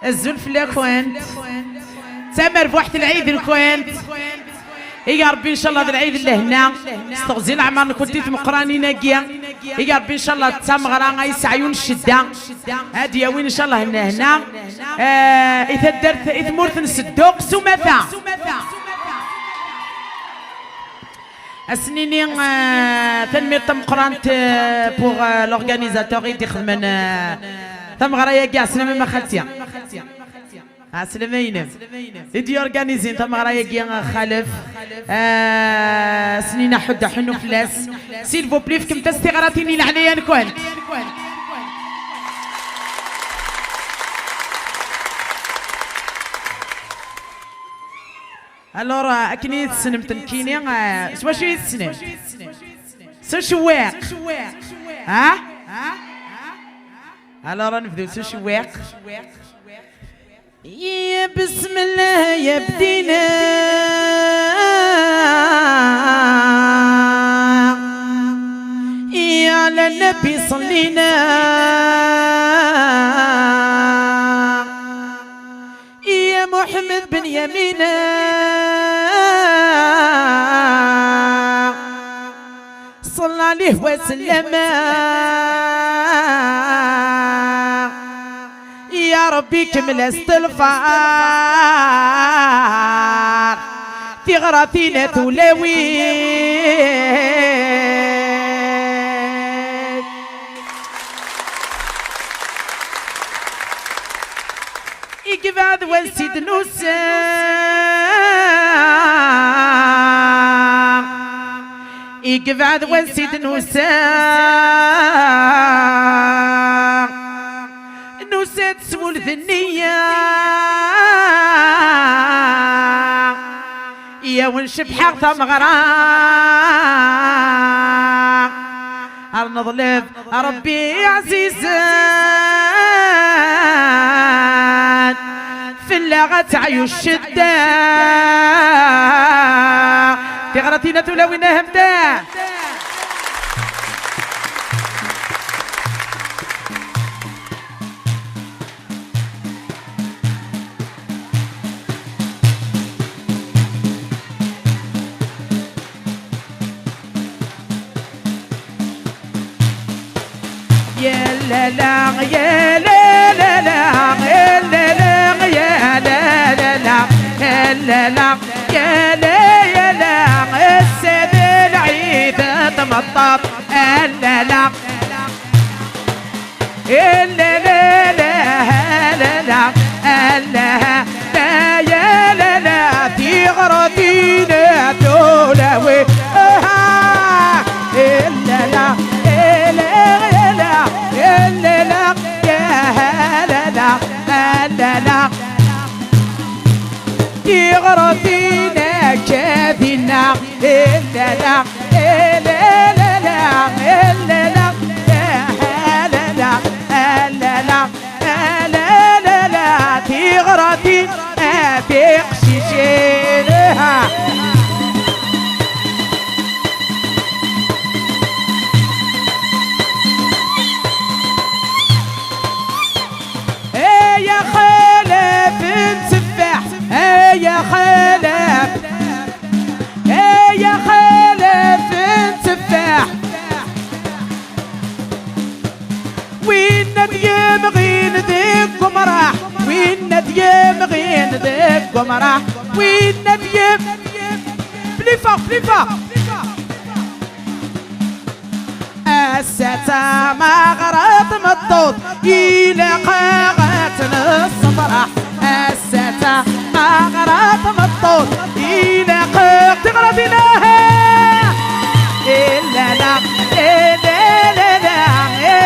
الزلف لكوانت تمر بوحد العيد الكوانت. يا ربي ان شاء الله هذا العيد اللي هنا استغزين عمرنا كنتي مقراني ناقيه. يا ربي ان شاء الله تمغرا غيس عيون الشده هادي يا وين ان شاء الله هنا اذا درت اذا مرت نسدوق سمثا اسنيني تنمير تم قرانت بوغ لورغانيزاتور يدي خدمن تمغرا يا كاع سلامه ما خالتي سلامين يدي اورغانيزين تمغرا يا كاع خالف سنينا حدا حنو فلاس سيل فو بليف كم تستغراتيني لعليا نكون الور اكني تسنم تنكيني واش يتسنم سو شواق ها الور نبداو سو شواق. يا بسم الله يا بدينا يا على النبي صلينا يا محمد بن يمينا صلى عليه وسلم يا ربي كمل استغفار تغراتينا تولاوي يقبض والسيد نوسا يقبض والسيد نوسا نوسا تسول ذنية يا ونشب حق مغرام النظلف ربي عزيزا في اللغة تعيو الشدة تغرتينا تولوينا همدا يا لا لا يا لا لا لا يا لا لا يا لا لا لا يا لا لا يا لا يا لا السيد العيد تمطر يا لا لا يا لا لا لا لا لا لا يا لا لا تغرتينا تولوي يا لا لا يغرفينا كافينا إلا لا إلا لا لا إلا لا لا لا لا لا لا لا تغرفي في قشيشينها يا خالف نسبح يا خالف يا خالف نسبح وين نديم غين ذيكم راح وين نديم غين ذيكم راح وين نديم بليفا بليفا الستا ما غرط مطوط إلى قاغتنا الصفرح الستا ما غرط مطوط إلى قاغ تغربناها إلا لا إلا لا لا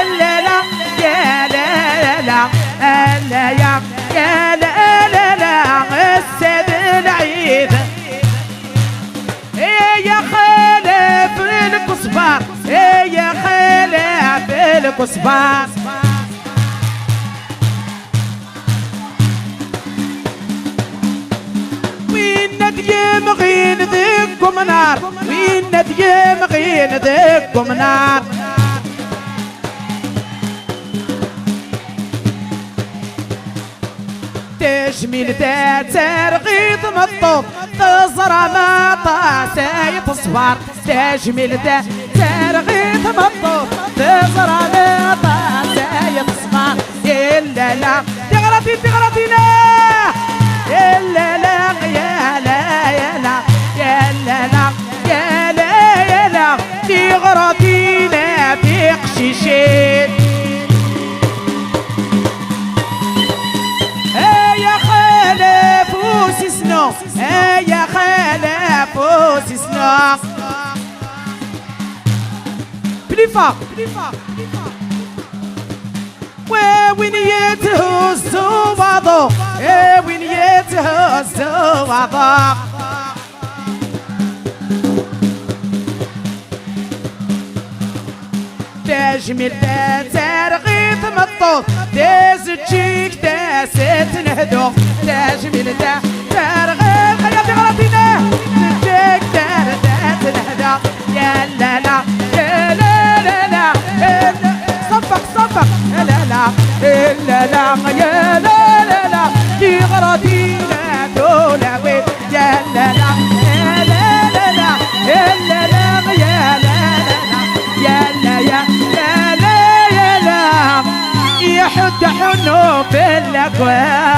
إلا لا يا لا لا لا يا لا لا لا السيد العيد يا خالف الكصبار يا خالف الكصبار وين نديم غين ذيكم نار وين نديم غين ذيكم نار تجميل ذا ترغيط مطوط تزرع ما طاسي تصبر تجميل ذا ترغيط مطوط تزرع ما طاسي تصبر إلا لا تغلطي لا إلا لا يا لا يا لا يا لا لا يا لا يا لا تغلطي لا تقشيشين يا خلاف وسسنا بليفا وين يتهزوا بعضو وين يتهزوا بعضو تجميل دا ترغيط مطوط داز تجيك داز تنهدو تجميل دا ترغيط خياتي غلطينا تجيك داز تنهدو يا لا لا يا لا لا لا صفق يا لا لا لا لا يا لا لا لا دي غلطينا دولاوي يا لا لا يا لا لا لا يا لا لا يا لا لا يا لا يا لا يا لا يحد حنو في الاكوان